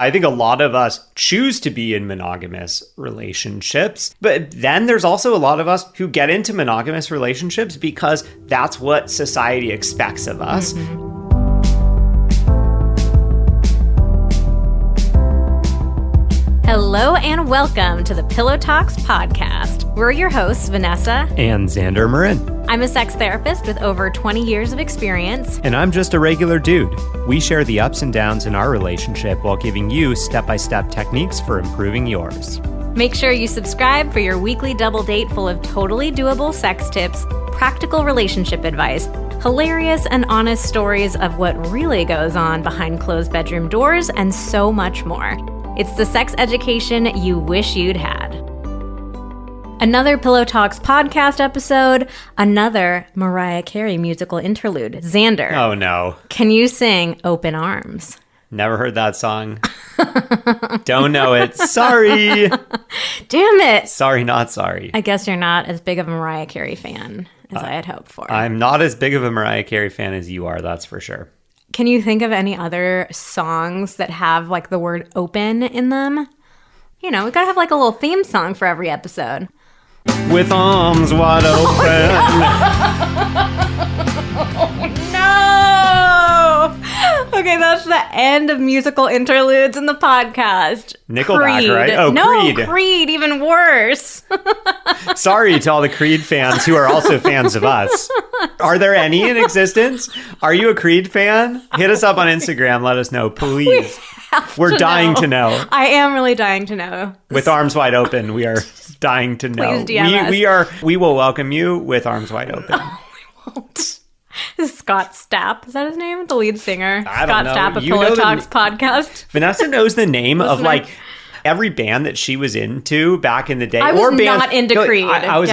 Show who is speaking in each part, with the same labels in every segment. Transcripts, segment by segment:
Speaker 1: I think a lot of us choose to be in monogamous relationships, but then there's also a lot of us who get into monogamous relationships because that's what society expects of us.
Speaker 2: Hello and welcome to the Pillow Talks podcast. We're your hosts, Vanessa
Speaker 1: and Xander Marin.
Speaker 2: I'm a sex therapist with over 20 years of experience.
Speaker 1: And I'm just a regular dude. We share the ups and downs in our relationship while giving you step-by-step techniques for improving yours.
Speaker 2: Make sure you subscribe for your weekly double date full of totally doable sex tips, practical relationship advice, hilarious and honest stories of what really goes on behind closed bedroom doors, and so much more. It's the sex education you wish you'd had. Another Pillow Talks podcast episode, another Mariah Carey musical interlude. Xander.
Speaker 1: Oh, no.
Speaker 2: Can you sing Open Arms?
Speaker 1: Never heard that song. Don't know it. Sorry.
Speaker 2: Damn it.
Speaker 1: Sorry, not sorry.
Speaker 2: I guess you're not as big of a Mariah Carey fan as I had hoped for.
Speaker 1: I'm not as big of a Mariah Carey fan as you are, that's for sure.
Speaker 2: Can you think of any other songs that have like the word open in them? You know, we gotta have like a little theme song for every episode.
Speaker 1: With arms wide open.
Speaker 2: Oh, no! Okay, that's the end of musical interludes in the podcast.
Speaker 1: Nickelback,
Speaker 2: Creed.
Speaker 1: right? Oh,
Speaker 2: no,
Speaker 1: Creed.
Speaker 2: Creed, even worse.
Speaker 1: Sorry to all the Creed fans who are also fans of us. Are there any in existence? Are you a Creed fan? Hit us up on Instagram. Let us know, please. We're dying to know.
Speaker 2: I am really dying to know.
Speaker 1: With arms wide open, we are dying to know.
Speaker 2: Please DM us.
Speaker 1: We will welcome you with arms wide open.
Speaker 2: We won't. This is Scott Stapp. Is that his name? The lead singer.
Speaker 1: I
Speaker 2: Scott
Speaker 1: don't know.
Speaker 2: Stapp of
Speaker 1: You
Speaker 2: Pillow
Speaker 1: know
Speaker 2: Talks podcast.
Speaker 1: Vanessa knows the name of like every band that she was into back in the day.
Speaker 2: I was not into Creed.
Speaker 1: I was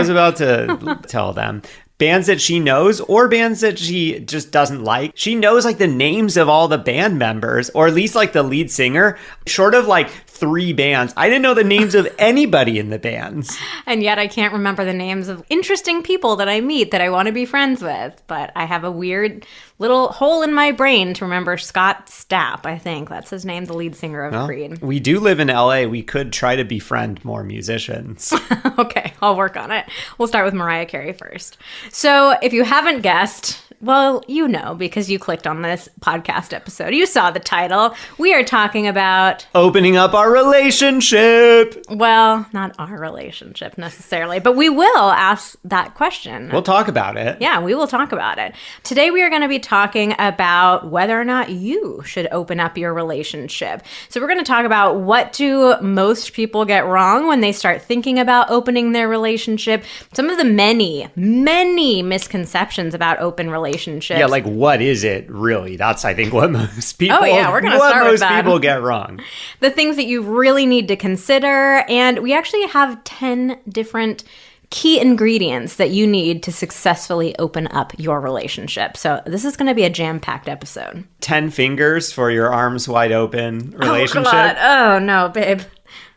Speaker 1: about to tell them. Bands that she knows or bands that she just doesn't like. She knows like the names of all the band members, or at least like the lead singer, short of like 3 bands. I didn't know the names of anybody in the bands.
Speaker 2: And yet I can't remember the names of interesting people that I meet that I want to be friends with. But I have a weird little hole in my brain to remember Scott Stapp, I think. That's his name, the lead singer of Creed.
Speaker 1: We do live in LA. We could try to befriend more musicians.
Speaker 2: Okay, I'll work on it. We'll start with Mariah Carey first. So if you haven't guessed, well, you know, because you clicked on this podcast episode. You saw the title. We are talking about
Speaker 1: opening up our relationship.
Speaker 2: Well, not our relationship necessarily, but we will ask that question.
Speaker 1: We'll talk about it.
Speaker 2: Yeah, we will talk about it. Today we are going to be talking about whether or not you should open up your relationship. So we're going to talk about what do most people get wrong when they start thinking about opening their relationship. Some of the many misconceptions about open relationships.
Speaker 1: Yeah, like what is it really? That's, I think, what most people,
Speaker 2: we're going to start with that.
Speaker 1: What most people get wrong.
Speaker 2: The things that you really need to consider. And we actually have 10 different key ingredients that you need to successfully open up your relationship. So this is going to be a jam-packed episode.
Speaker 1: 10 fingers for your arms wide open relationship.
Speaker 2: Oh, God. Oh, no, babe.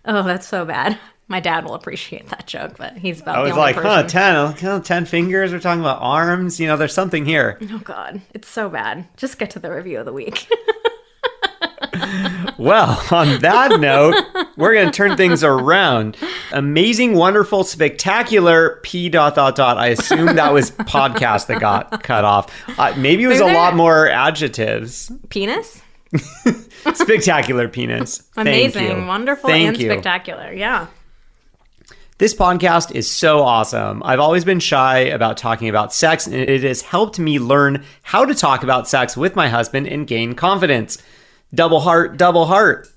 Speaker 2: Oh, that's so bad. My dad will appreciate that joke, but he's about the only person.
Speaker 1: 10 fingers. We're talking about arms. You know, there's something here.
Speaker 2: Oh, God. It's so bad. Just get to the review of the week.
Speaker 1: Well, on that note, we're going to turn things around. Amazing, wonderful, spectacular, I assume that was podcast that got cut off. Maybe it was a lot more adjectives.
Speaker 2: Penis?
Speaker 1: Spectacular penis.
Speaker 2: Amazing, wonderful, and spectacular. Yeah.
Speaker 1: This podcast is so awesome. I've always been shy about talking about sex, and it has helped me learn how to talk about sex with my husband and gain confidence. Double heart, double heart.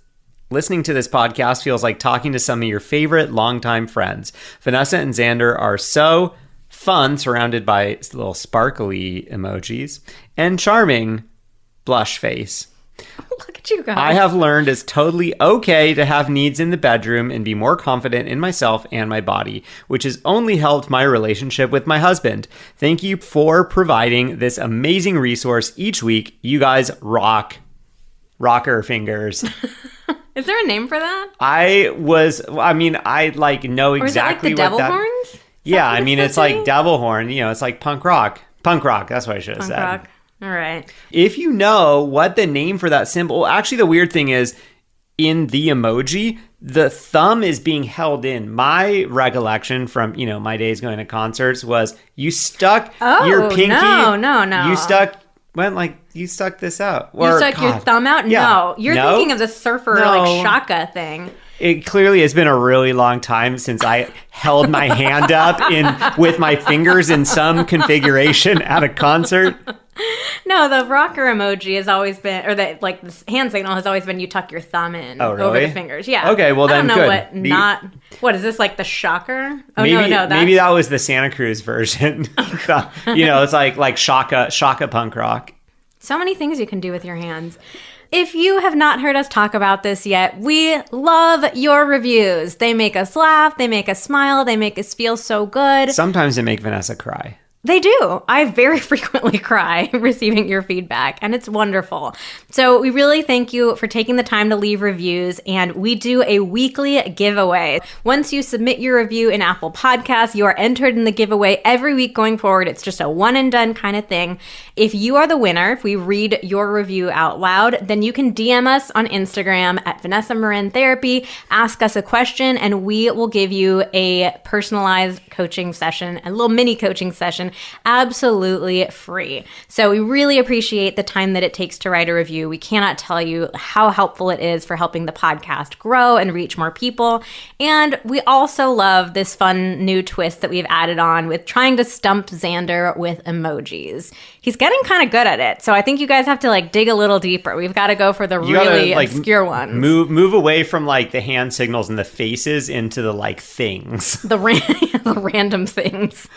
Speaker 1: Listening to this podcast feels like talking to some of your favorite longtime friends. Vanessa and Xander are so fun, surrounded by little sparkly emojis, and charming blush face.
Speaker 2: Look at you guys.
Speaker 1: I have learned it's totally okay to have needs in the bedroom and be more confident in myself and my body, which has only helped my relationship with my husband. Thank you for providing this amazing resource each week. You guys rock. Rocker fingers.
Speaker 2: Is there a name for that?
Speaker 1: I like know exactly
Speaker 2: or is it like the devil
Speaker 1: what that...
Speaker 2: horns?
Speaker 1: Yeah, I mean, it's like devil horn. You know, it's like punk rock. Punk rock, that's what I should have said.
Speaker 2: Punk rock. All right.
Speaker 1: If you know what the name for that symbol... Well, actually, the weird thing is, in the emoji, the thumb is being held in. My recollection from, my days going to concerts was you stuck your pinky.
Speaker 2: No.
Speaker 1: You stuck this out.
Speaker 2: You stuck your thumb out? Yeah. No. You're thinking of the surfer shaka thing.
Speaker 1: It clearly has been a really long time since I held my hand up with my fingers in some configuration at a concert.
Speaker 2: No, the rocker emoji has always been, or the hand signal has always been you tuck your thumb in over the fingers. Yeah.
Speaker 1: Okay, well then good.
Speaker 2: I don't know what is this, like the shocker? Oh,
Speaker 1: maybe that was the Santa Cruz version. It's like shaka punk rock.
Speaker 2: So many things you can do with your hands. If you have not heard us talk about this yet, we love your reviews. They make us laugh, they make us smile, they make us feel so good.
Speaker 1: Sometimes they make Vanessa cry.
Speaker 2: They do. I very frequently cry receiving your feedback, and it's wonderful. So we really thank you for taking the time to leave reviews, and we do a weekly giveaway. Once you submit your review in Apple Podcasts, you are entered in the giveaway every week going forward. It's just a one and done kind of thing. If you are the winner, if we read your review out loud, then you can DM us on Instagram at Vanessa Marin Therapy, ask us a question, and we will give you a personalized coaching session, a little mini coaching session, absolutely free. So we really appreciate the time that it takes to write a review. We cannot tell you how helpful it is for helping the podcast grow and reach more people. And we also love this fun new twist that we've added on with trying to stump Xander with emojis. He's getting kind of good at it. So I think you guys have to dig a little deeper. We've got to go for the really obscure ones.
Speaker 1: Move away from the hand signals and the faces into the things.
Speaker 2: The random things.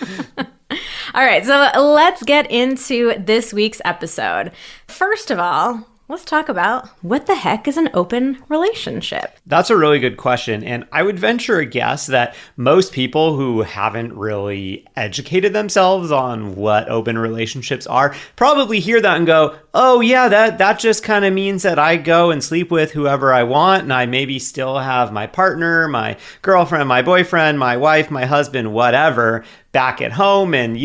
Speaker 2: All right, so let's get into this week's episode. First of all, let's talk about what the heck is an open relationship?
Speaker 1: That's a really good question. And I would venture a guess that most people who haven't really educated themselves on what open relationships are probably hear that and go, oh yeah, that just kind of means that I go and sleep with whoever I want, and I maybe still have my partner, my girlfriend, my boyfriend, my wife, my husband, whatever, back at home, and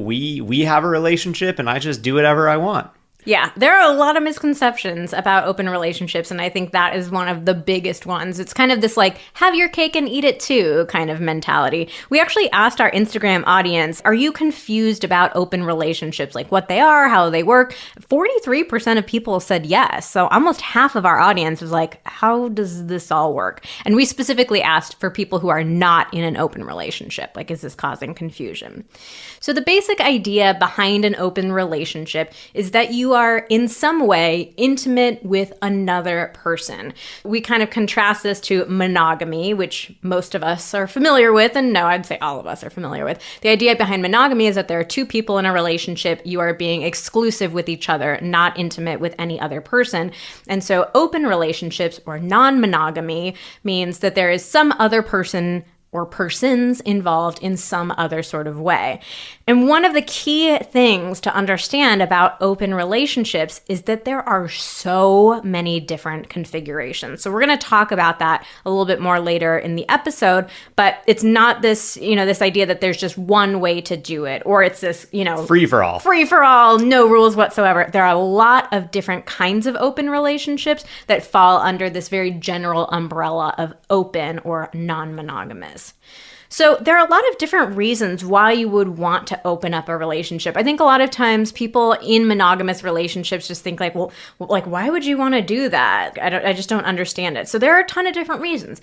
Speaker 1: we have a relationship and I just do whatever I want.
Speaker 2: Yeah, there are a lot of misconceptions about open relationships, and I think that is one of the biggest ones. It's kind of this have your cake and eat it too kind of mentality. We actually asked our Instagram audience, are you confused about open relationships, what they are, how they work? 43% of people said yes. So almost half of our audience was how does this all work? And we specifically asked for people who are not in an open relationship. Is this causing confusion? So the basic idea behind an open relationship is that you are in some way intimate with another person. We kind of contrast this to monogamy, which most of us are familiar with, and no, I'd say all of us are familiar with. The idea behind monogamy is that there are two people in a relationship. You are being exclusive with each other, not intimate with any other person. And so open relationships or non-monogamy means that there is some other person or persons involved in some other sort of way. And one of the key things to understand about open relationships is that there are so many different configurations. So we're going to talk about that a little bit more later in the episode, but it's not this, this idea that there's just one way to do it, or it's this,
Speaker 1: free for
Speaker 2: all, no rules whatsoever. There are a lot of different kinds of open relationships that fall under this very general umbrella of open or non-monogamous. So there are a lot of different reasons why you would want to open up a relationship. I think a lot of times people in monogamous relationships just think why would you want to do that? I just don't understand it. So there are a ton of different reasons.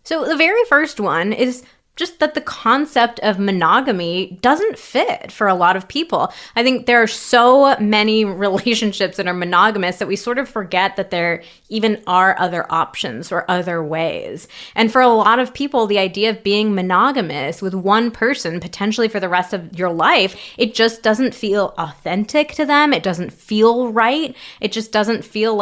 Speaker 2: So the very first one is just that the concept of monogamy doesn't fit for a lot of people. I think there are so many relationships that are monogamous that we sort of forget that there even are other options or other ways. And for a lot of people, the idea of being monogamous with one person, potentially for the rest of your life, it just doesn't feel authentic to them. It doesn't feel right. It just doesn't feel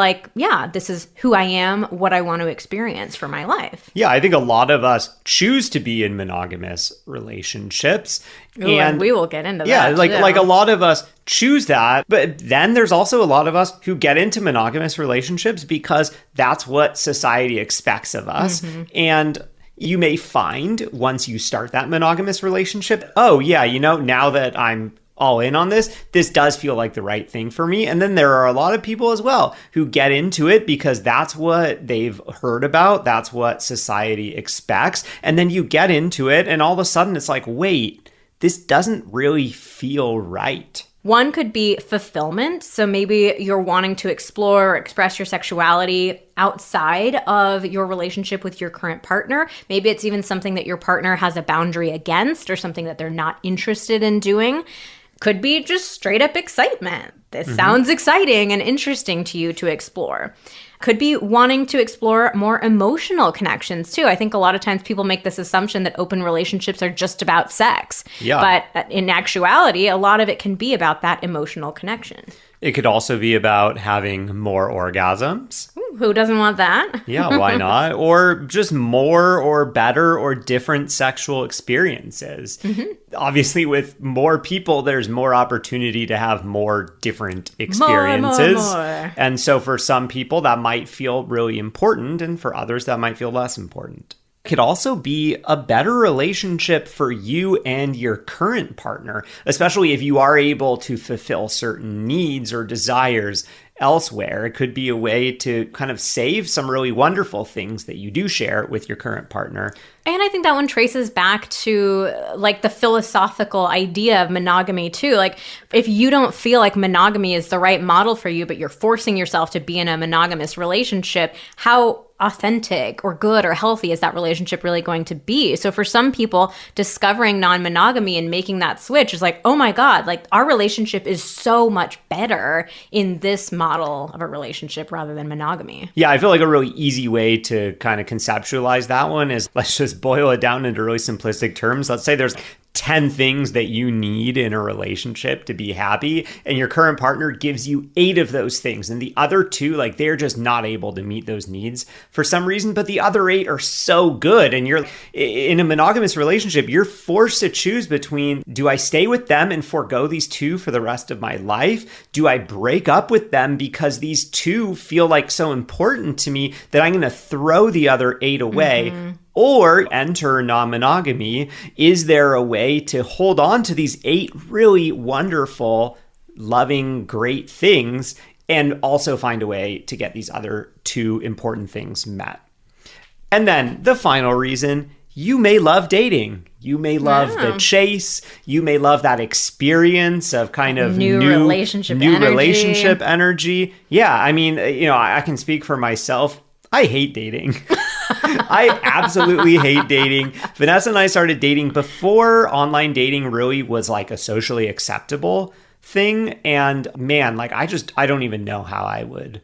Speaker 2: this is who I am, what I want to experience for my life.
Speaker 1: Yeah, I think a lot of us choose to be in monogamous relationships.
Speaker 2: Ooh, and we will get into that.
Speaker 1: Yeah, like a lot of us choose that. But then there's also a lot of us who get into monogamous relationships because that's what society expects of us. Mm-hmm. And you may find once you start that monogamous relationship, oh yeah, now that I'm all in on this. This does feel like the right thing for me. And then there are a lot of people as well who get into it because that's what they've heard about. That's what society expects. And then you get into it and all of a sudden it's like, wait, this doesn't really feel right.
Speaker 2: One could be fulfillment. So maybe you're wanting to explore or express your sexuality outside of your relationship with your current partner. Maybe it's even something that your partner has a boundary against or something that they're not interested in doing. Could be just straight up excitement. This sounds exciting and interesting to you to explore. Could be wanting to explore more emotional connections too. I think a lot of times people make this assumption that open relationships are just about sex.
Speaker 1: Yeah.
Speaker 2: But in actuality, a lot of it can be about that emotional connection.
Speaker 1: It could also be about having more orgasms.
Speaker 2: Ooh, who doesn't want that?
Speaker 1: Yeah, why not? Or just more or better or different sexual experiences. Obviously, with more people, there's more opportunity to have more different experiences.
Speaker 2: More.
Speaker 1: And so for some people, that might feel really important. And for others, that might feel less important. It could also be a better relationship for you and your current partner, especially if you are able to fulfill certain needs or desires elsewhere. It could be a way to kind of save some really wonderful things that you do share with your current partner.
Speaker 2: And I think that one traces back to like the philosophical idea of monogamy too. Like if you don't feel like monogamy is the right model for you, but you're forcing yourself to be in a monogamous relationship, how authentic or good or healthy is that relationship really going to be? So for some people, discovering non-monogamy and making that switch is like, oh my God, like our relationship is so much better in this model of a relationship rather than monogamy.
Speaker 1: Yeah, I feel like a really easy way to kind of conceptualize that one is let's just boil it down into really simplistic terms. Let's say there's 10 things that you need in a relationship to be happy, and your current partner gives you 8 of those things, and the other 2, like they're just not able to meet those needs for some reason, but the other 8 are so good. And you're in a monogamous relationship, you're forced to choose between, do I stay with them and forego these 2 for the rest of my life? Do I break up with them because these 2 feel like so important to me that I'm going to throw the other 8 away? Or enter non-monogamy. Is there a way to hold on to these 8 really wonderful, loving, great things and also find a way to get these other 2 important things met? And then the final reason, you may love dating. You may love the chase. You may love that experience of kind of new relationship energy. Yeah, I mean, I can speak for myself. I hate dating. I absolutely hate dating. Vanessa and I started dating before online dating really was like a socially acceptable thing. And man, like I don't even know how I would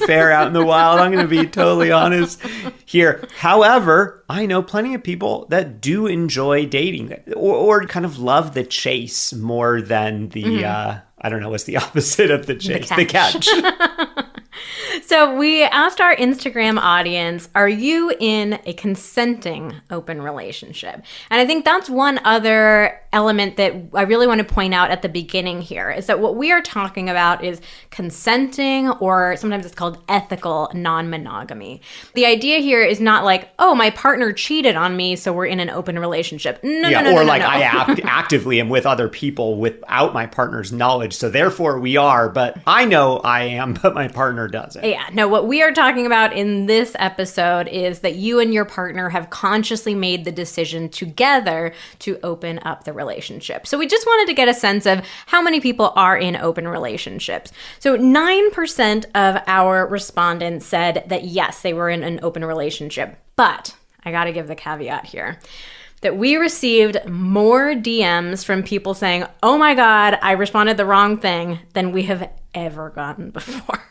Speaker 1: fare out in the wild. I'm going to be totally honest here. However, I know plenty of people that do enjoy dating or kind of love the chase more than the, I don't know, what's the opposite of the chase? The catch.
Speaker 2: So we asked our Instagram audience, are you in a consenting open relationship? And I think that's one other element that I really want to point out at the beginning here is that what we are talking about is consenting, or sometimes it's called ethical non-monogamy. The idea here is not like, oh, my partner cheated on me, so we're in an open relationship. No.
Speaker 1: I actively am with other people without my partner's knowledge, so therefore we are, but I know I am, but my partner doesn't.
Speaker 2: Yeah, no, what we are talking about in this episode is that you and your partner have consciously made the decision together to open up the relationship. So we just wanted to get a sense of how many people are in open relationships. So 9% of our respondents said that yes, they were in an open relationship. But I got to give the caveat here that we received more DMs from people saying, oh my God, I responded the wrong thing than we have ever gotten before.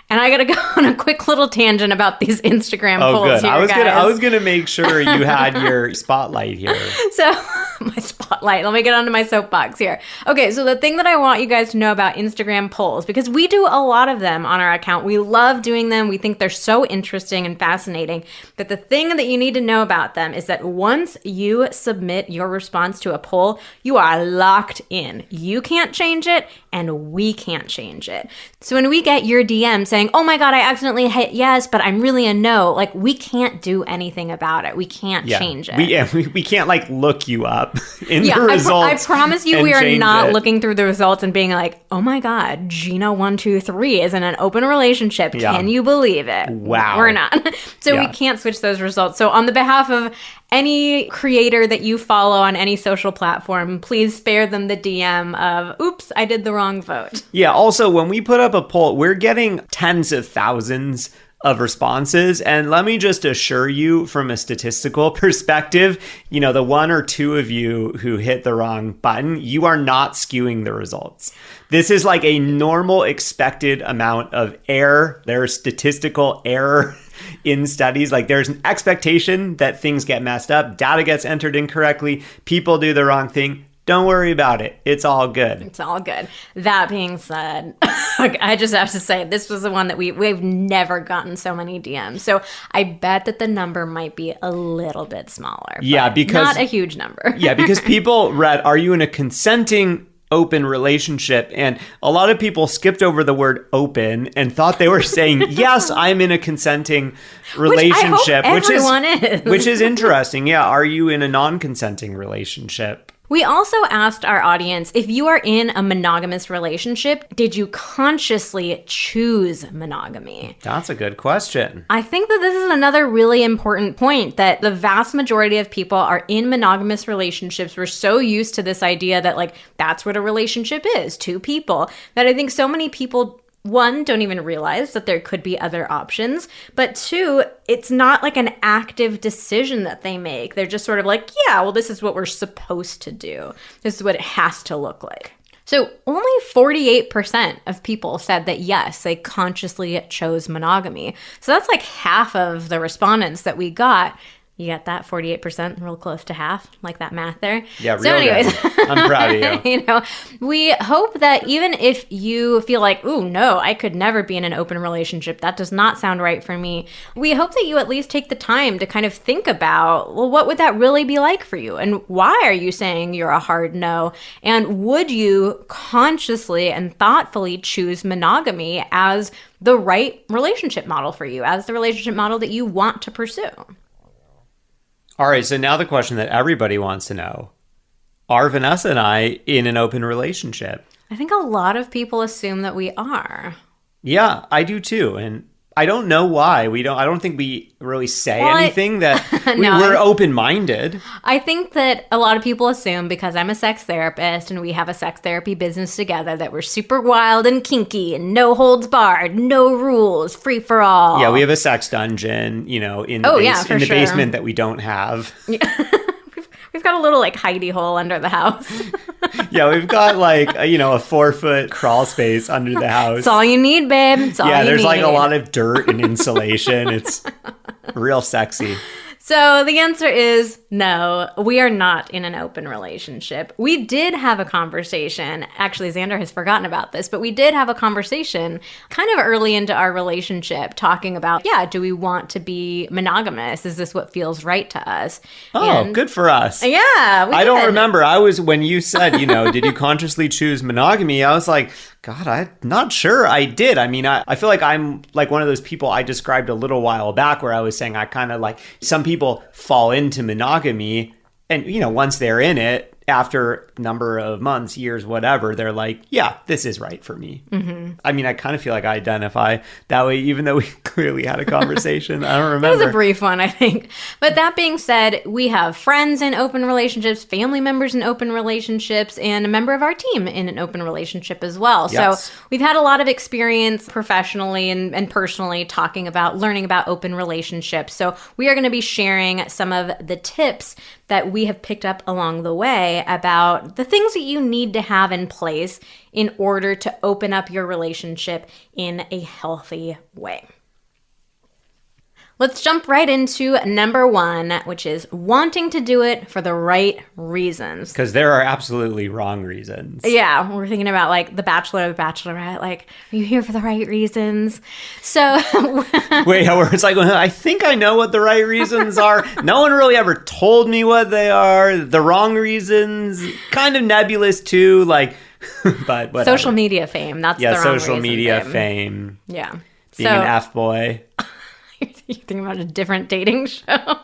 Speaker 2: And I got to go on a quick little tangent about these Instagram polls here,
Speaker 1: I was gonna make sure you had your spotlight here.
Speaker 2: So, my spotlight. Let me get onto my soapbox here. Okay, so the thing that I want you guys to know about Instagram polls, because we do a lot of them on our account. We love doing them. We think they're so interesting and fascinating. But the thing that you need to know about them is that once you submit your response to a poll, you are locked in. You can't change it, and we can't change it. So when we get your DM saying, oh my God, I accidentally hit yes, but I'm really a no, like we can't do anything about it. We can't change it.
Speaker 1: We can't like look you up up in the results.
Speaker 2: I promise you, we are not looking through the results and being like, oh my God, Gina123 is in an open relationship. Yeah. Can you believe it?
Speaker 1: Wow.
Speaker 2: We're not. So we can't switch those results. So on the behalf of any creator that you follow on any social platform, please spare them the DM of, oops, I did the wrong vote.
Speaker 1: Yeah, also, when we put up a poll, we're getting tens of thousands of responses. And let me just assure you, from a statistical perspective, the one or two of you who hit the wrong button, you are not skewing the results. This is like a normal expected amount of error. There's statistical error in studies. Like, there's an expectation that things get messed up, data gets entered incorrectly, people do the wrong thing. Don't worry about it. It's all good.
Speaker 2: It's all good. That being said, I just have to say, this was the one that we've never gotten so many DMs. So I bet that the number might be a little bit smaller.
Speaker 1: Yeah, because
Speaker 2: not a huge number.
Speaker 1: Yeah, because people read, are you in a consenting open relationship? And a lot of people skipped over the word open and thought they were saying, yes, I'm in a consenting relationship. Which is interesting. Yeah. Are you in a non-consenting relationship?
Speaker 2: We also asked our audience, if you are in a monogamous relationship, did you consciously choose monogamy? That's
Speaker 1: a good question.
Speaker 2: I think that this is another really important point, that the vast majority of people are in monogamous relationships. We're so used to this idea that, like, that's what a relationship is, two people, that I think so many people, one, don't even realize that there could be other options, but two, it's not like an active decision that they make. They're just sort of like, yeah, well, this is what we're supposed to do. This is what it has to look like. So only 48% of people said that, yes, they consciously chose monogamy. So that's like half of the respondents that we got. You got that? 48%, real close to half, like that math there.
Speaker 1: Yeah, real anyways, good. I'm proud of you.
Speaker 2: We hope that even if you feel like, ooh, no, I could never be in an open relationship, that does not sound right for me, we hope that you at least take the time to kind of think about, well, what would that really be like for you? And why are you saying you're a hard no? And would you consciously and thoughtfully choose monogamy as the right relationship model for you, as the relationship model that you want to pursue?
Speaker 1: All right, so now the question that everybody wants to know, are Vanessa and I in an open relationship?
Speaker 2: I think a lot of people assume that we are.
Speaker 1: Yeah, I do too. And I don't know why. I don't think we really say anything that we're open-minded.
Speaker 2: I think that a lot of people assume, because I'm a sex therapist and we have a sex therapy business together, that we're super wild and kinky and no holds barred, no rules, free for all.
Speaker 1: Yeah, we have a sex dungeon, in the basement that we don't have.
Speaker 2: Yeah. We've got a little hidey hole under the house.
Speaker 1: Yeah, we've got a 4-foot crawl space under the house.
Speaker 2: It's all you need, babe. It's all you need.
Speaker 1: Yeah, there's a lot of dirt and insulation. It's real sexy.
Speaker 2: So the answer is no, we are not in an open relationship. We did have a conversation. Actually, Xander has forgotten about this, but we did have a conversation kind of early into our relationship talking about, do we want to be monogamous? Is this what feels right to us?
Speaker 1: Oh, good for us.
Speaker 2: Yeah,
Speaker 1: I don't remember. When you said, did you consciously choose monogamy? I was like, God, I'm not sure I did. I mean, I feel like I'm like one of those people I described a little while back where I was saying I kind of some people fall into monogamy and, once they're in it, after a number of months, years, whatever, they're like, yeah, this is right for me. Mm-hmm. I mean, I kind of feel like I identify that way, even though we clearly had a conversation. I don't remember.
Speaker 2: It was a brief one, I think. But that being said, we have friends in open relationships, family members in open relationships, and a member of our team in an open relationship as well. Yes. So we've had a lot of experience professionally and personally learning about open relationships. So we are going to be sharing some of the tips that we have picked up along the way about the things that you need to have in place in order to open up your relationship in a healthy way. Let's jump right into number 1, which is wanting to do it for the right reasons.
Speaker 1: Because there are absolutely wrong reasons.
Speaker 2: Yeah, we're thinking about The Bachelor or the Bachelorette. Are you here for the right reasons? So
Speaker 1: wait, it's I think I know what the right reasons are. No one really ever told me what they are. The wrong reasons, kind of nebulous too. But whatever.
Speaker 2: Social media fame. That's the wrong reason.
Speaker 1: Social media fame.
Speaker 2: Yeah,
Speaker 1: being an F-boy.
Speaker 2: You're thinking about a different dating show.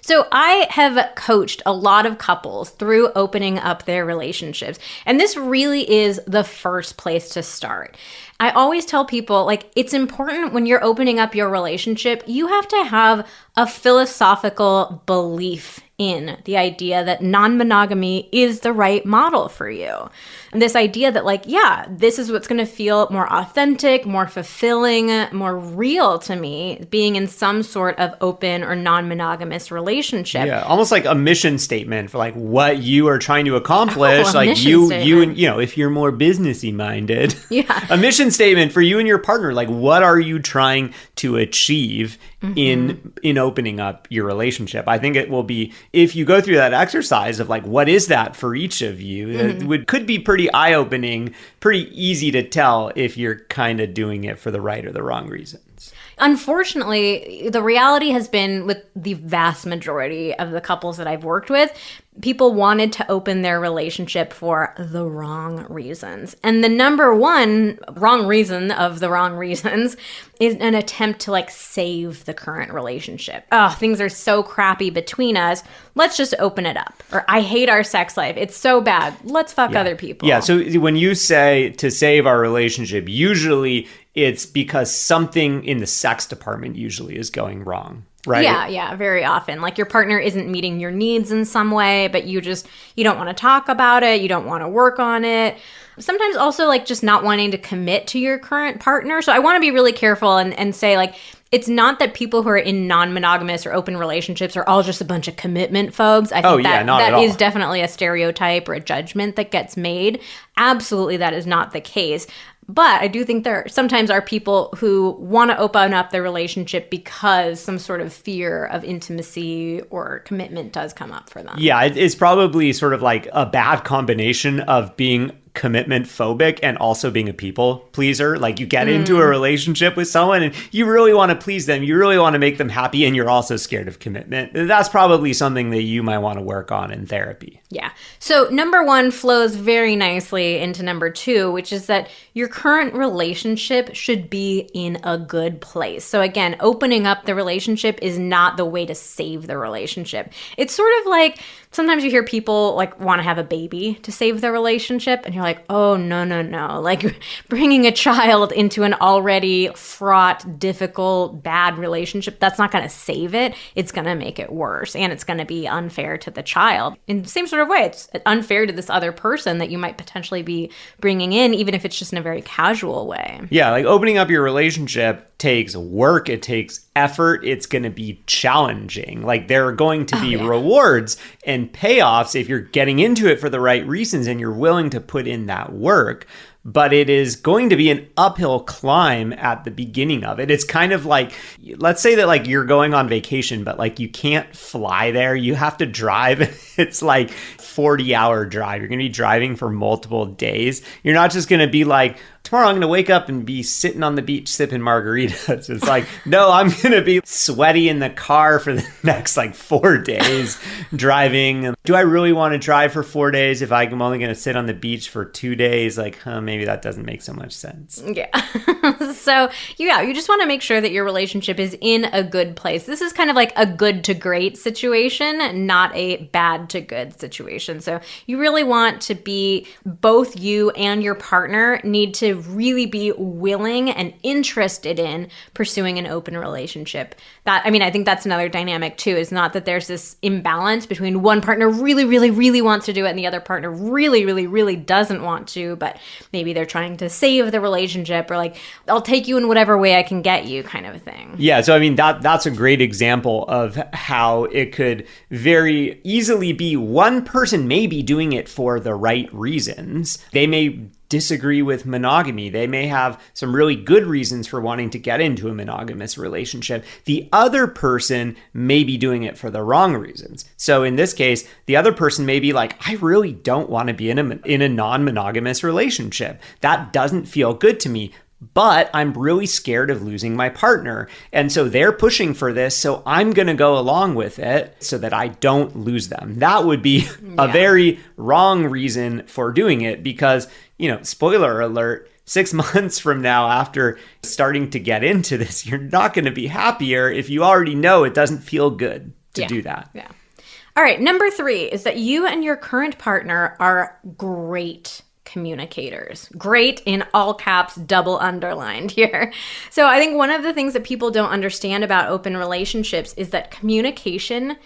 Speaker 2: So So I have coached a lot of couples through opening up their relationships. And this really is the first place to start. I always tell people, like, it's important when you're opening up your relationship, you have to have a philosophical belief in the idea that non-monogamy is the right model for you. And this idea that, like, yeah, this is what's going to feel more authentic, more fulfilling, more real to me, being in some sort of open or non-monogamous relationship.
Speaker 1: Yeah, almost like a mission statement for like what you are trying to accomplish.
Speaker 2: Oh,
Speaker 1: like you and, you know, if you're more businessy minded,
Speaker 2: yeah,
Speaker 1: a mission statement for you and your partner. Like, what are you trying to achieve in opening up your relationship? I think it will be, if you go through that exercise of like, what is that for each of you? It could be pretty eye-opening, pretty easy to tell if you're kind of doing it for the right or the wrong reasons.
Speaker 2: Unfortunately, the reality has been with the vast majority of the couples that I've worked with, people wanted to open their relationship for the wrong reasons. And the number one wrong reason of the wrong reasons is an attempt to like save the current relationship. Oh, things are so crappy between us. Let's just open it up. Or I hate our sex life. It's so bad. Let's fuck other people.
Speaker 1: Yeah. So when you say to save our relationship, usually it's because something in the sex department usually is going wrong. Right?
Speaker 2: Yeah, very often. Like your partner isn't meeting your needs in some way, but you don't want to talk about it. You don't want to work on it. Sometimes also like just not wanting to commit to your current partner. So I want to be really careful and say like, it's not that people who are in non-monogamous or open relationships are all just a bunch of commitment phobes. I think that is definitely a stereotype or a judgment that gets made. Absolutely, that is not the case. But I do think there sometimes are people who want to open up their relationship because some sort of fear of intimacy or commitment does come up for them.
Speaker 1: Yeah, it's probably sort of like a bad combination of being commitment phobic and also being a people pleaser. Like you get into a relationship with someone and you really want to please them. You really want to make them happy and you're also scared of commitment. That's probably something that you might want to work on in therapy.
Speaker 2: Yeah. So number one flows very nicely into number two, which is that your current relationship should be in a good place. So again, opening up the relationship is not the way to save the relationship. It's sort of like sometimes you hear people like want to have a baby to save their relationship and you're like, oh, no. Like bringing a child into an already fraught, difficult, bad relationship, that's not going to save it. It's going to make it worse and it's going to be unfair to the child. In the same sort of way, it's unfair to this other person that you might potentially be bringing in, even if it's just in a very casual way.
Speaker 1: Yeah, like opening up your relationship takes work, it takes effort, it's going to be challenging. Like there are going to be rewards and payoffs if you're getting into it for the right reasons and you're willing to put in that work. But it is going to be an uphill climb at the beginning of it. It's kind of like, let's say that like you're going on vacation, but like you can't fly there. You have to drive. It's like 40-hour drive. You're going to be driving for multiple days. You're not just going to be like, tomorrow I'm going to wake up and be sitting on the beach sipping margaritas. It's like, no, I'm going to be sweaty in the car for the next like 4 days driving. Do I really want to drive for 4 days if I'm only going to sit on the beach for 2 days? Like, maybe that doesn't make so much sense.
Speaker 2: Yeah. So, you just want to make sure that your relationship is in a good place. This is kind of like a good to great situation, not a bad to good situation. So you really want to be, both you and your partner need to really be willing and interested in pursuing an open relationship. I think that's another dynamic too, is not that there's this imbalance between one partner really, really, really wants to do it and the other partner really, really, really doesn't want to, but maybe they're trying to save the relationship or like, I'll take you in whatever way I can get you kind of a thing.
Speaker 1: Yeah. So, that's a great example of how it could very easily be one person may be doing it for the right reasons. They may disagree with monogamy. They may have some really good reasons for wanting to get into a monogamous relationship. The other person may be doing it for the wrong reasons. So in this case, the other person may be like, I really don't want to be in a non-monogamous relationship. That doesn't feel good to me. But I'm really scared of losing my partner. And so they're pushing for this. So I'm going to go along with it so that I don't lose them. That would be a very wrong reason for doing it because, spoiler alert, 6 months from now, after starting to get into this, you're not going to be happier if you already know it doesn't feel good. to do that.
Speaker 2: Yeah. All right. Number 3 is that you and your current partner are great communicators. Great in all caps, double underlined here. So I think one of the things that people don't understand about open relationships is that communication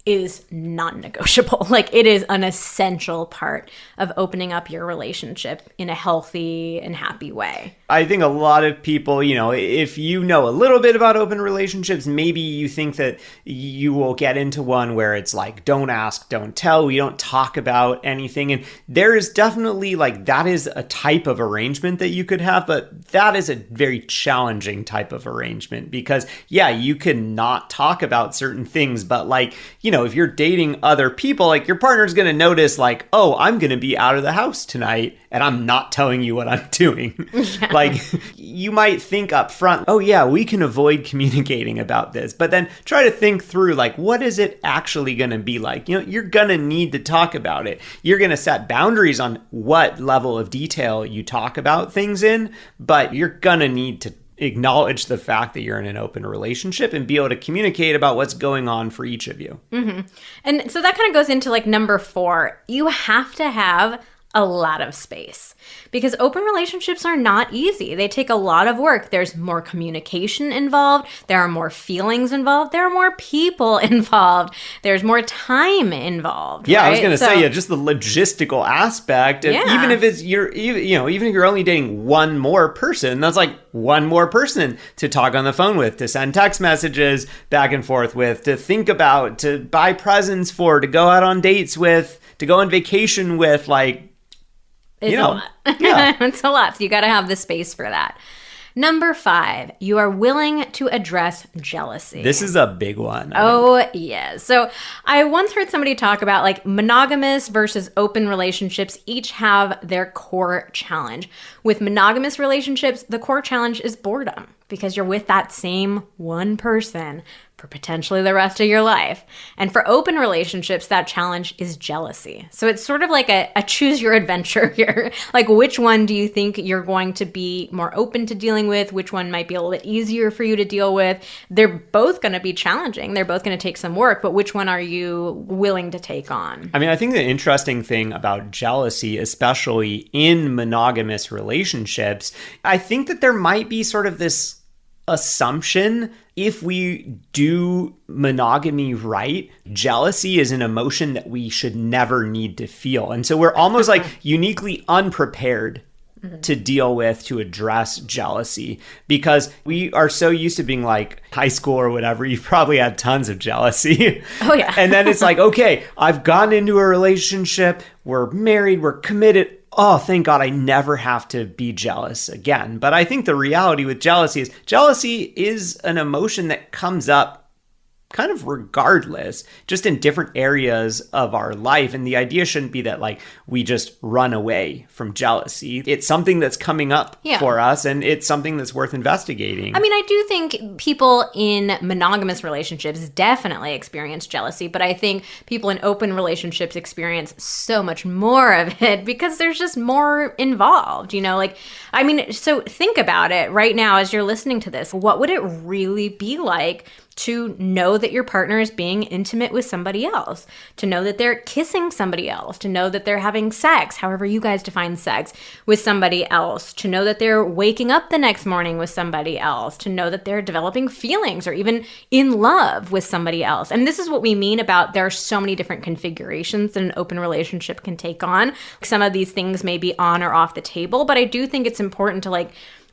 Speaker 2: is non-negotiable. Like, it is an essential part of opening up your relationship in a healthy and happy way.
Speaker 1: I think a lot of people, if you know a little bit about open relationships, maybe you think that you will get into one where it's like, don't ask, don't tell, we don't talk about anything. And there is definitely that is a type of arrangement that you could have, but that is a very challenging type of arrangement because, yeah, you can not talk about certain things, but if you're dating other people, your partner's going to notice oh, I'm going to be out of the house tonight and I'm not telling you what I'm doing. Yeah. You might think up front, oh yeah, we can avoid communicating about this, but then try to think through what is it actually going to be like? You're going to need to talk about it. You're going to set boundaries on what level of detail you talk about things in, but you're going to need to acknowledge the fact that you're in an open relationship and be able to communicate about what's going on for each of you.
Speaker 2: Mm-hmm. And so that kind of goes into number 4. You have to have a lot of space because open relationships are not easy. They take a lot of work. There's more communication involved. There are more feelings involved. There are more people involved. There's more time involved.
Speaker 1: Yeah,
Speaker 2: right?
Speaker 1: I was going to say, just the logistical aspect. And even if even if you're only dating one more person, that's one more person to talk on the phone with, to send text messages back and forth with, to think about, to buy presents for, to go out on dates with, to go on vacation with,
Speaker 2: It's a lot. Yeah. It's a lot. So you got to have the space for that. Number 5, you are willing to address jealousy.
Speaker 1: This is a big one.
Speaker 2: Oh, yes. So I once heard somebody talk about monogamous versus open relationships each have their core challenge. With monogamous relationships, the core challenge is boredom because you're with that same one person for potentially the rest of your life. And for open relationships, that challenge is jealousy. So it's sort of like a choose your adventure here. Which one do you think you're going to be more open to dealing with? Which one might be a little bit easier for you to deal with? They're both going to be challenging. They're both going to take some work, but which one are you willing to take on?
Speaker 1: I think the interesting thing about jealousy, especially in monogamous relationships, I think that there might be sort of this assumption if we do monogamy right, jealousy is an emotion that we should never need to feel. And so we're almost uniquely unprepared to deal with, to address jealousy, because we are so used to being high school or whatever, you've probably had tons of jealousy.
Speaker 2: Oh yeah.
Speaker 1: And then it's okay, I've gotten into a relationship, we're married, we're committed. Oh, thank God I never have to be jealous again. But I think the reality with jealousy is an emotion that comes up kind of regardless, just in different areas of our life. And the idea shouldn't be that we just run away from jealousy. It's something that's coming up for us, and it's something that's worth investigating.
Speaker 2: I do think people in monogamous relationships definitely experience jealousy, but I think people in open relationships experience so much more of it because there's just more involved, so think about it right now as you're listening to this. What would it really be like to know that your partner is being intimate with somebody else, to know that they're kissing somebody else, to know that they're having sex, however you guys define sex, with somebody else, to know that they're waking up the next morning with somebody else, to know that they're developing feelings or even in love with somebody else. And this is what we mean about there are so many different configurations that an open relationship can take on. Some of these things may be on or off the table, but I do think it's important to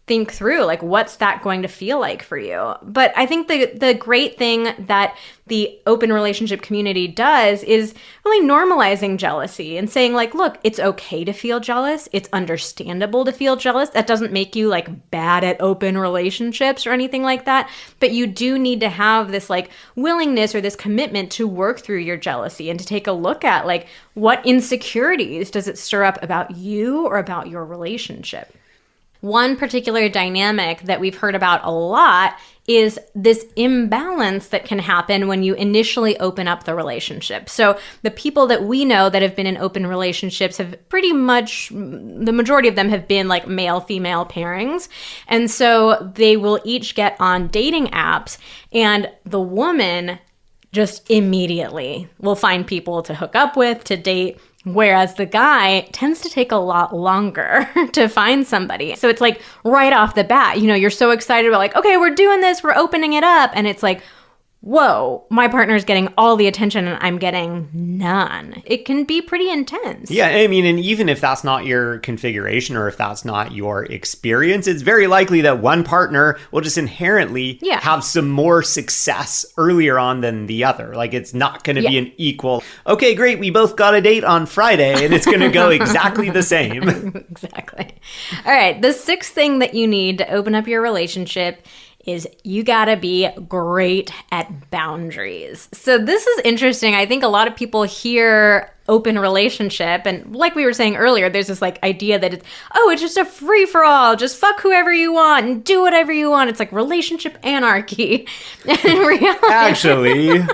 Speaker 2: think through, what's that going to feel like for you? But I think the great thing that the open relationship community does is really normalizing jealousy and saying look, it's okay to feel jealous. It's understandable to feel jealous. That doesn't make you bad at open relationships or anything like that. But you do need to have this willingness or this commitment to work through your jealousy and to take a look at what insecurities does it stir up about you or about your relationship. One particular dynamic that we've heard about a lot is this imbalance that can happen when you initially open up the relationship. So the people that we know that have been in open relationships have pretty much, the majority of them have been male-female pairings. And so they will each get on dating apps, and the woman just immediately will find people to hook up with, to date. Whereas the guy tends to take a lot longer to find somebody. So it's like right off the bat, you know, you're so excited about like, okay, we're doing this, we're opening it up. And it's like, whoa, my partner's getting all the attention and I'm getting none. It can be pretty intense.
Speaker 1: Yeah, I mean, and even if that's not your configuration or if that's not your experience, it's very likely that one partner will just inherently have some more success earlier on than the other. Like, it's not going to be an equal, okay, great, we both got a date on Friday, and it's going to go exactly the same.
Speaker 2: Exactly. All right, the sixth thing that you need to open up your relationship is you gotta be great at boundaries. So this is interesting. I think a lot of people hear open relationship, and like we were saying earlier, there's this like idea that it's just a free-for-all, just fuck whoever you want and do whatever you want. It's like relationship anarchy. And in reality,
Speaker 1: actually,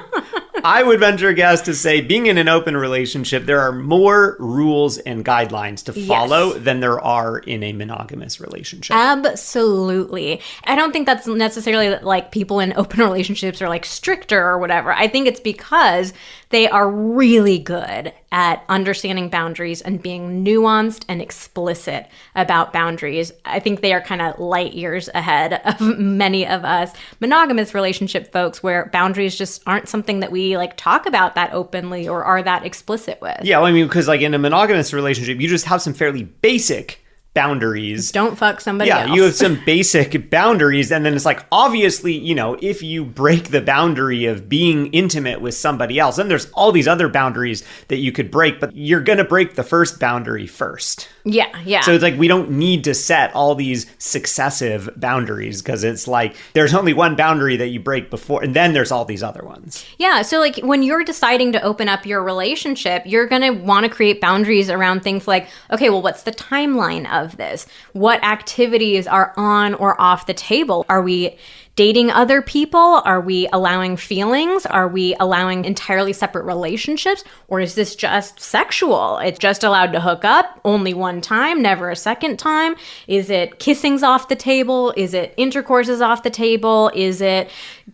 Speaker 1: I would venture a guess to say being in an open relationship, there are more rules and guidelines to follow than there are in a monogamous relationship.
Speaker 2: Absolutely. I don't think that's necessarily like people in open relationships are like stricter or whatever. I think it's because they are really good at understanding boundaries and being nuanced and explicit about boundaries. I think they are kind of light years ahead of many of us monogamous relationship folks, where boundaries just aren't something that we like talk about that openly or are that explicit with.
Speaker 1: Yeah, well, I mean, because like in a monogamous relationship, you just have some fairly basic boundaries.
Speaker 2: Don't fuck somebody else.
Speaker 1: Yeah, you have some basic boundaries, and then it's like, obviously, you know, if you break the boundary of being intimate with somebody else, then there's all these other boundaries that you could break, but you're going to break the first boundary first.
Speaker 2: Yeah.
Speaker 1: So it's like, we don't need to set all these successive boundaries, because it's like, there's only one boundary that you break before, and then there's all these other ones.
Speaker 2: Yeah, so like when you're deciding to open up your relationship, you're going to want to create boundaries around things like, okay, well, what's the timeline of this? What activities are on or off the table? Are we dating other people? Are we allowing feelings? Are we allowing entirely separate relationships? Or is this just sexual? It's just allowed to hook up only one time, never a second time? Is it kissing's off the table? Is it intercourse is off the table? Is it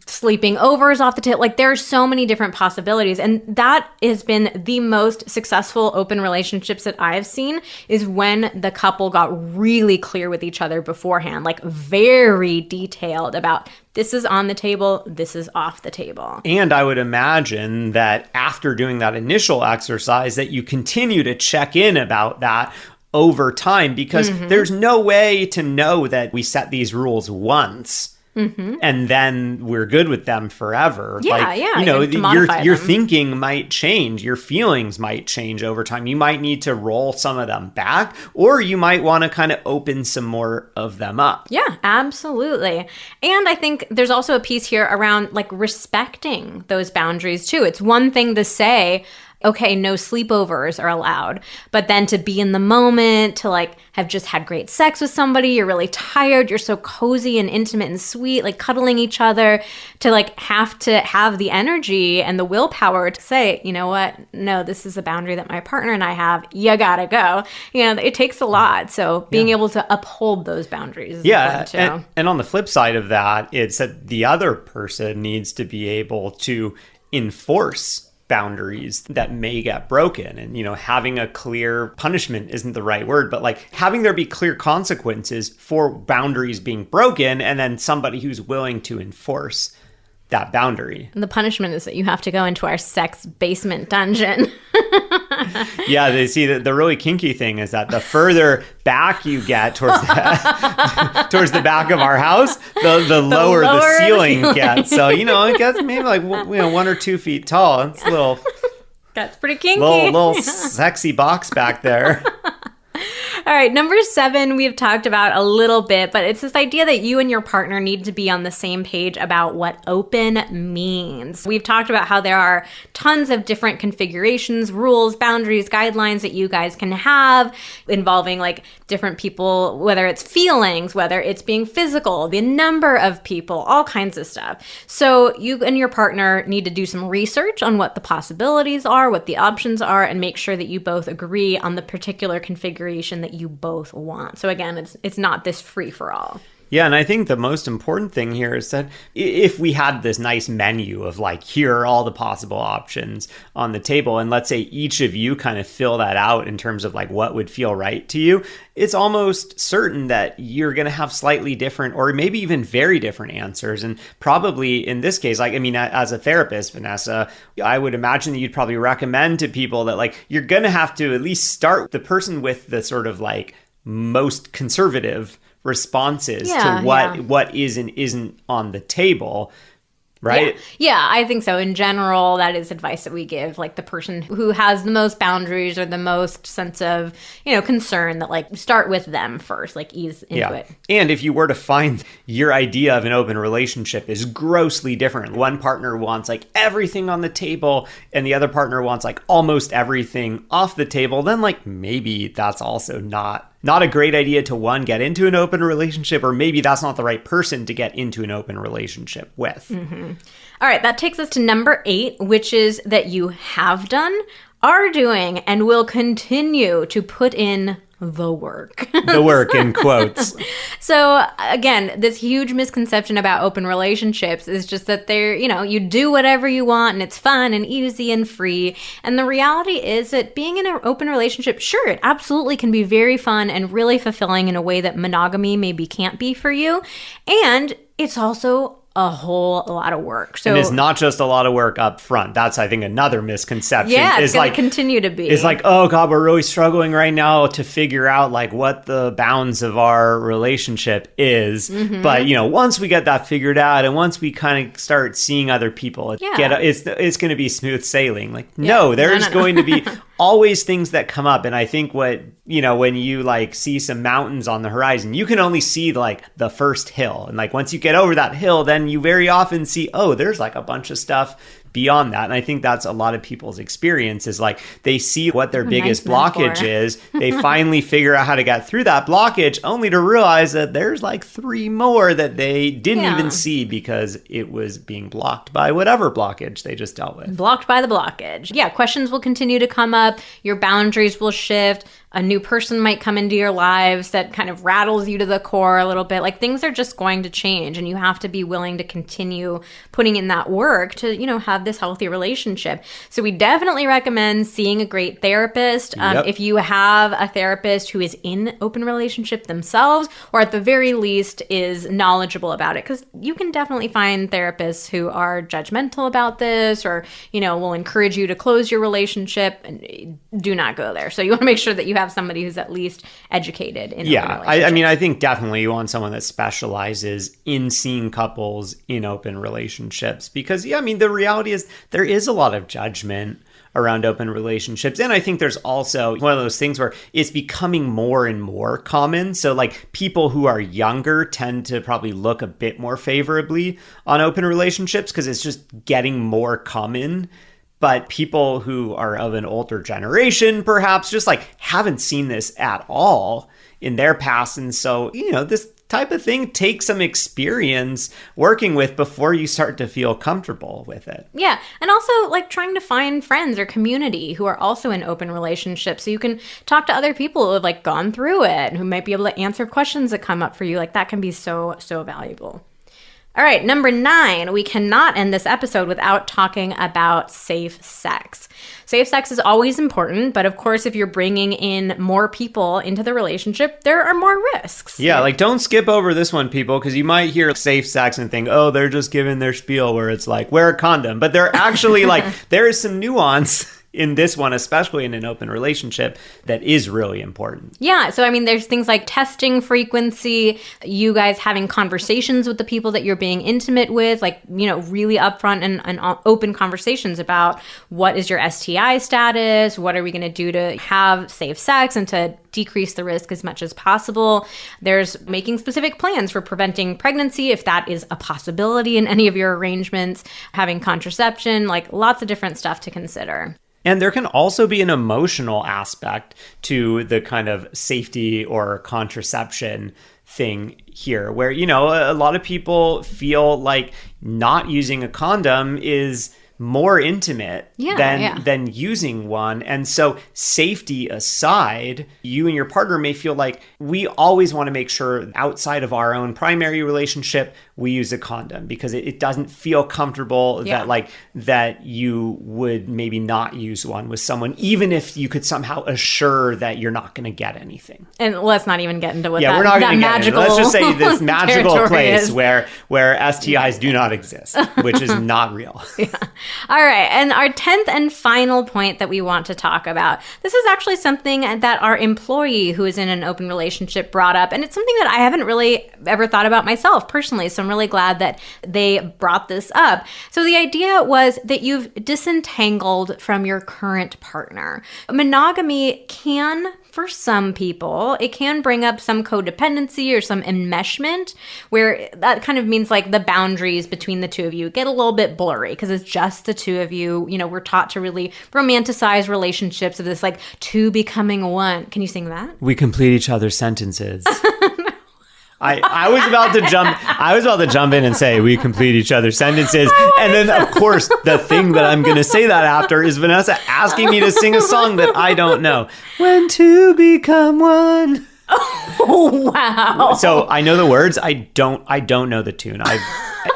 Speaker 2: sleeping over is off the table? Like, there are so many different possibilities. And that has been the most successful open relationships that I've seen, is when the couple got really clear with each other beforehand, like very detailed about, this is on the table, this is off the table.
Speaker 1: And I would imagine that after doing that initial exercise, that you continue to check in about that over time, because there's no way to know that we set these rules once and then we're good with them forever.
Speaker 2: Yeah.
Speaker 1: You know, your
Speaker 2: them.
Speaker 1: thinking might change, your feelings might change over time. You might need to roll some of them back, or you might want to kind of open some more of them up.
Speaker 2: Yeah, absolutely. And I think there's also a piece here around like respecting those boundaries too. It's one thing to say, okay, no sleepovers are allowed. But then to be in the moment, to like have just had great sex with somebody, you're really tired, you're so cozy and intimate and sweet, like cuddling each other, to like have to have the energy and the willpower to say, you know what, no, this is a boundary that my partner and I have, you gotta go. You know, it takes a lot. So being able to uphold those boundaries is important too.
Speaker 1: And on the flip side of that, it's that the other person needs to be able to enforce boundaries that may get broken. And, you know, having a clear punishment isn't the right word, but like having there be clear consequences for boundaries being broken, and then somebody who's willing to enforce that boundary.
Speaker 2: And the punishment is that you have to go into our sex basement dungeon.
Speaker 1: Yeah, they see that the really kinky thing is that the further back you get towards the back of our house, the lower the ceiling gets. So, you know, it gets maybe like 1 or 2 feet tall. It's a little,
Speaker 2: that's pretty kinky.
Speaker 1: Little sexy box back there.
Speaker 2: All right, number 7, we've talked about a little bit, but it's this idea that you and your partner need to be on the same page about what open means. We've talked about how there are tons of different configurations, rules, boundaries, guidelines that you guys can have involving like different people, whether it's feelings, whether it's being physical, the number of people, all kinds of stuff. So you and your partner need to do some research on what the possibilities are, what the options are, and make sure that you both agree on the particular configuration that you both want. So again, it's not this free for all.
Speaker 1: Yeah, and I think the most important thing here is that if we had this nice menu of like, here are all the possible options on the table, and let's say each of you kind of fill that out in terms of like what would feel right to you, it's almost certain that you're going to have slightly different or maybe even very different answers. And probably in this case, like, I mean, as a therapist, Vanessa, I would imagine that you'd probably recommend to people that like, you're going to have to at least start the person with the sort of like most conservative responses to what is and isn't on the table, right?
Speaker 2: Yeah, I think so. In general, that is advice that we give, like the person who has the most boundaries or the most sense of, concern, that like start with them first, like ease into it.
Speaker 1: And if you were to find your idea of an open relationship is grossly different, one partner wants like everything on the table and the other partner wants like almost everything off the table, then like maybe that's also not a great idea to, one, get into an open relationship, or maybe that's not the right person to get into an open relationship with.
Speaker 2: Mm-hmm. All right, that takes us to number 8, which is that you have done, are doing, and will continue to put in the work.
Speaker 1: The work in quotes.
Speaker 2: So again, this huge misconception about open relationships is just that they're, you do whatever you want and it's fun and easy and free. And the reality is that being in an open relationship, sure, it absolutely can be very fun and really fulfilling in a way that monogamy maybe can't be for you. And it's also a whole lot of work. So,
Speaker 1: and it's not just a lot of work up front. That's, I think, another misconception.
Speaker 2: Yeah, it's going to continue to be.
Speaker 1: It's like, oh God, we're really struggling right now to figure out like what the bounds of our relationship is. Mm-hmm. But, once we get that figured out and once we kind of start seeing other people, it's going to be smooth sailing. Like, no, there's going to be always things that come up. And I think when you like see some mountains on the horizon, you can only see like the first hill. And like once you get over that hill, then you very often see, oh, there's like a bunch of stuff beyond that. And I think that's a lot of people's experience is like they see what their biggest blockage is. They finally figure out how to get through that blockage only to realize that there's like 3 more that they didn't even see because it was being blocked by whatever blockage they just dealt with.
Speaker 2: Blocked by the blockage. Yeah, questions will continue to come up. Your boundaries will shift. A new person might come into your lives that kind of rattles you to the core a little bit. Like things are just going to change and you have to be willing to continue putting in that work to, have this healthy relationship. So we definitely recommend seeing a great therapist. If you have a therapist who is in open relationship themselves, or at the very least is knowledgeable about it, because you can definitely find therapists who are judgmental about this or, will encourage you to close your relationship, and do not go there. So you want to make sure that you have somebody who's at least educated in open relationships.
Speaker 1: I mean, I think definitely you want someone that specializes in seeing couples in open relationships because, the reality is there is a lot of judgment around open relationships. And I think there's also one of those things where it's becoming more and more common. So like people who are younger tend to probably look a bit more favorably on open relationships because it's just getting more common. But people who are of an older generation, perhaps just like haven't seen this at all in their past. And so, this type of thing takes some experience working with before you start to feel comfortable with it.
Speaker 2: Yeah. And also like trying to find friends or community who are also in open relationships so you can talk to other people who have like gone through it and who might be able to answer questions that come up for you. Like that can be so, so valuable. All right, number 9, we cannot end this episode without talking about safe sex. Safe sex is always important, but of course, if you're bringing in more people into the relationship, there are more risks.
Speaker 1: Yeah, like don't skip over this one, people, because you might hear safe sex and think, oh, they're just giving their spiel where it's like, wear a condom. But they're actually like, there is some nuance in this one, especially in an open relationship, that is really important. Yeah.
Speaker 2: So, there's things like testing frequency, you guys having conversations with the people that you're being intimate with, like, really upfront and open conversations about what is your STI status, what are we going to do to have safe sex and to decrease the risk as much as possible. There's making specific plans for preventing pregnancy if that is a possibility in any of your arrangements, having contraception, like lots of different stuff to consider.
Speaker 1: And there can also be an emotional aspect to the kind of safety or contraception thing here where, a lot of people feel like not using a condom is more intimate than using one. And so safety aside, you and your partner may feel like we always want to make sure outside of our own primary relationship, we use a condom because it doesn't feel comfortable that you would maybe not use one with someone, even if you could somehow assure that you're not going to get anything.
Speaker 2: And let's not even get into what
Speaker 1: we're not going to get into. Let's just say this magical place
Speaker 2: is.
Speaker 1: where STIs do not exist, which is not real.
Speaker 2: Yeah. All right. And our 10th and final point that we want to talk about, this is actually something that our employee who is in an open relationship brought up. And it's something that I haven't really ever thought about myself personally. So I'm really glad that they brought this up. So the idea was that you've disentangled from your current partner. Monogamy can, for some people, it can bring up some codependency or some enmeshment, where that kind of means like the boundaries between the two of you get a little bit blurry because it's just the two of you. You know, we're taught to really romanticize relationships of this like two becoming one. Can you sing that?
Speaker 1: We complete each other's sentences. I was about to jump in and say we complete each other's sentences, and then of course the thing that I'm going to say that after is Vanessa asking me to sing a song that I don't know. When two become one.
Speaker 2: Oh wow!
Speaker 1: So I know the words. I don't know the tune.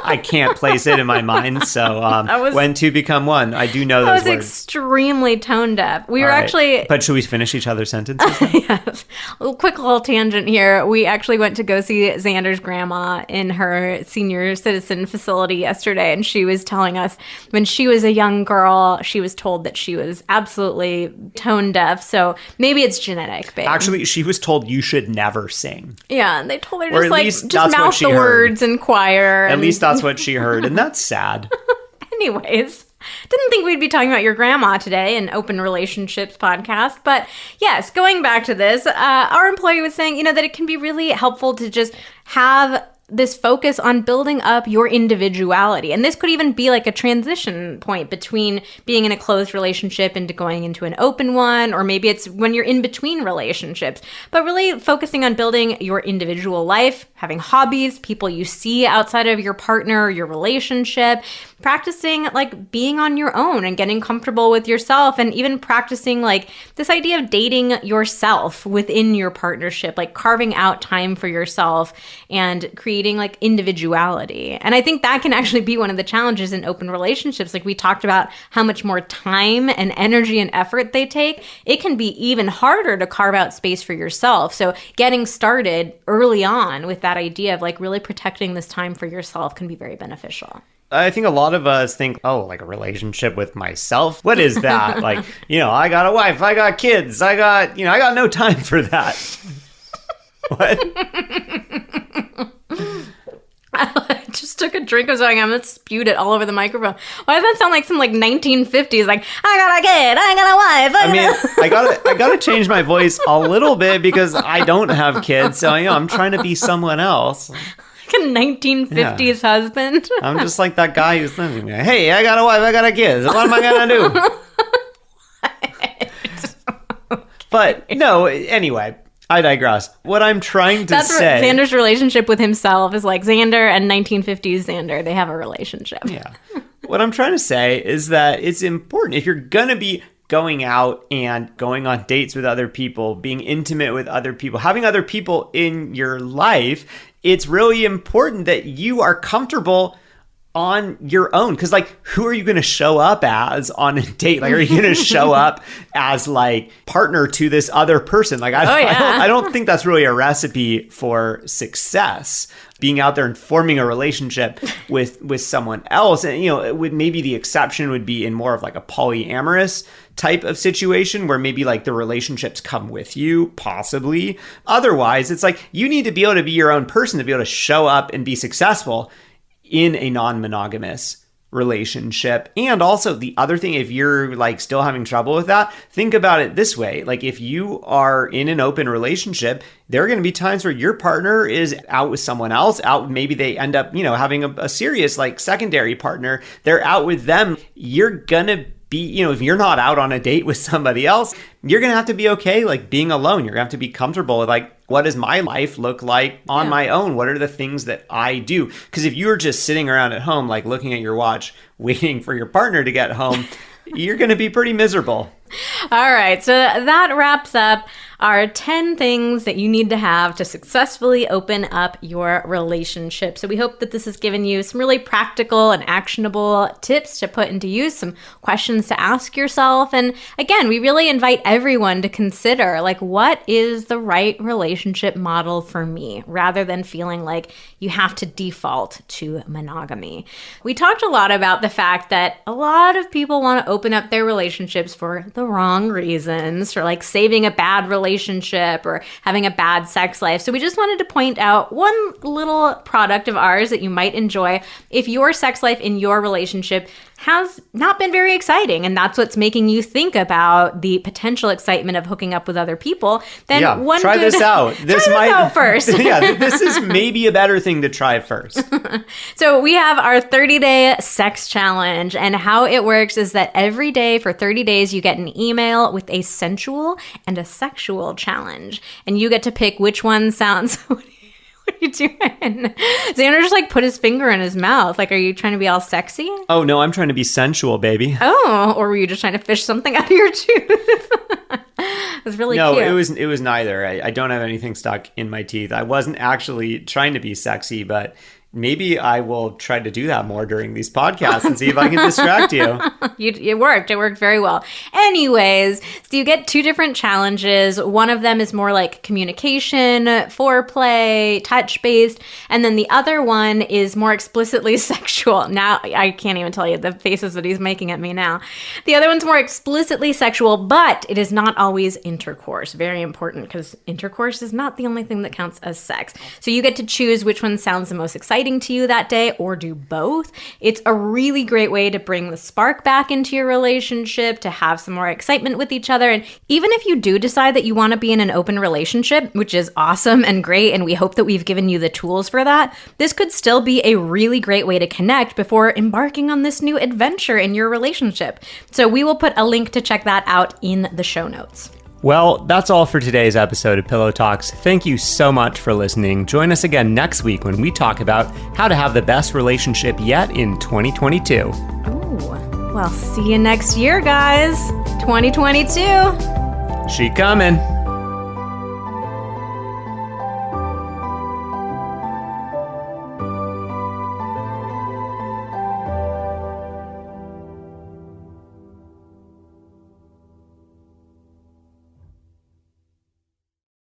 Speaker 1: I can't place it in my mind. So when two become one, I do know those words.
Speaker 2: I was extremely tone deaf. We were
Speaker 1: right.
Speaker 2: actually.
Speaker 1: But should we finish each other's sentences?
Speaker 2: Yes. A quick little tangent here. We actually went to go see Xander's grandma in her senior citizen facility yesterday, and she was telling us when she was a young girl, she was told that she was absolutely tone deaf. So maybe it's genetic, babe.
Speaker 1: Actually, she was told you should never sing.
Speaker 2: Yeah, and they told her just mouth the words and choir.
Speaker 1: At least that's what she heard, and that's sad.
Speaker 2: Anyways, didn't think we'd be talking about your grandma today in Open Relationships podcast, but yes, going back to this, our employee was saying, that it can be really helpful to just have this focus on building up your individuality. And this could even be like a transition point between being in a closed relationship into going into an open one, or maybe it's when you're in between relationships. But really focusing on building your individual life, having hobbies, people you see outside of your partner, your relationship, practicing like being on your own and getting comfortable with yourself, and even practicing like this idea of dating yourself within your partnership, like carving out time for yourself and creating like individuality. And I think that can actually be one of the challenges in open relationships. Like we talked about how much more time and energy and effort they take. It can be even harder to carve out space for yourself. So getting started early on with that idea of like really protecting this time for yourself can be very beneficial.
Speaker 1: I think a lot of us think, like a relationship with myself. What is that? Like, I got a wife, I got kids, I got no time for that. What?
Speaker 2: I just took a drink of something. I'm gonna spewed it all over the microphone. Why does that sound like some like 1950s? Like, I got a kid, I got a wife.
Speaker 1: I gotta change my voice a little bit because I don't have kids. So I'm trying to be someone else.
Speaker 2: A 1950s husband.
Speaker 1: I'm just like that guy who's living there. Hey, I got a wife, I got a kid. What am I gonna do? But no, anyway, I digress. What I'm trying to say...
Speaker 2: Xander's relationship with himself is like Xander and 1950s Xander. They have a relationship.
Speaker 1: Yeah. What I'm trying to say is that it's important if you're gonna be going out and going on dates with other people, being intimate with other people, having other people in your life, it's really important that you are comfortable on your own. Because like, who are you going to show up as on a date? Like, are you going to show up as like partner to this other person? Like, I don't think that's really a recipe for success. Being out there and forming a relationship with someone else. And, it would maybe the exception would be in more of like a polyamorous type of situation where maybe like the relationships come with you, possibly. Otherwise, it's like you need to be able to be your own person to be able to show up and be successful in a non-monogamous relationship. And also the other thing, if you're like still having trouble with that, think about it this way. Like if you are in an open relationship, there are going to be times where your partner is out with someone else, maybe they end up, having a serious like secondary partner. They're out with them. You're going to be, if you're not out on a date with somebody else, you're going to have to be okay, like being alone. You're going to have to be comfortable with like, what does my life look like on my own? What are the things that I do? Because if you're just sitting around at home, like looking at your watch, waiting for your partner to get home, you're going to be pretty miserable.
Speaker 2: All right, so that wraps up our 10 things that you need to have to successfully open up your relationship. So we hope that this has given you some really practical and actionable tips to put into use, some questions to ask yourself. And again, we really invite everyone to consider, like, what is the right relationship model for me, rather than feeling like you have to default to monogamy. We talked a lot about the fact that a lot of people want to open up their relationships for the wrong reasons, or like saving a bad relationship or having a bad sex life. So we just wanted to point out one little product of ours that you might enjoy if your sex life in your relationship has not been very exciting, and that's what's making you think about the potential excitement of hooking up with other people. Then
Speaker 1: try this out.
Speaker 2: This might out first.
Speaker 1: This is maybe a better thing to try first.
Speaker 2: So we have our 30-day sex challenge, and how it works is that every day for 30 days you get an email with a sensual and a sexual challenge, and you get to pick which one sounds. What are you doing? Xander just like put his finger in his mouth. Like, are you trying to be all sexy?
Speaker 1: Oh, no, I'm trying to be sensual, baby.
Speaker 2: Oh, or were you just trying to fish something out of your tooth? It was really cute.
Speaker 1: No, it was neither. I don't have anything stuck in my teeth. I wasn't actually trying to be sexy, but maybe I will try to do that more during these podcasts and see if I can distract you.
Speaker 2: It worked. It worked very well. Anyways, so you get 2 different challenges. One of them is more like communication, foreplay, touch-based. And then the other one is more explicitly sexual. Now, I can't even tell you the faces that he's making at me now. The other one's more explicitly sexual, but it is not always intercourse. Very important, because intercourse is not the only thing that counts as sex. So you get to choose which one sounds the most exciting to you that day, or do both. It's a really great way to bring the spark back into your relationship, to have some more excitement with each other. And even if you do decide that you want to be in an open relationship, which is awesome and great, and we hope that we've given you the tools for that, this could still be a really great way to connect before embarking on this new adventure in your relationship. So we will put a link to check that out in the show notes.
Speaker 1: Well, that's all for today's episode of Pillow Talks. Thank you so much for listening. Join us again next week when we talk about how to have the best relationship yet in 2022.
Speaker 2: Ooh, well, see you next year, guys. 2022.
Speaker 1: She coming.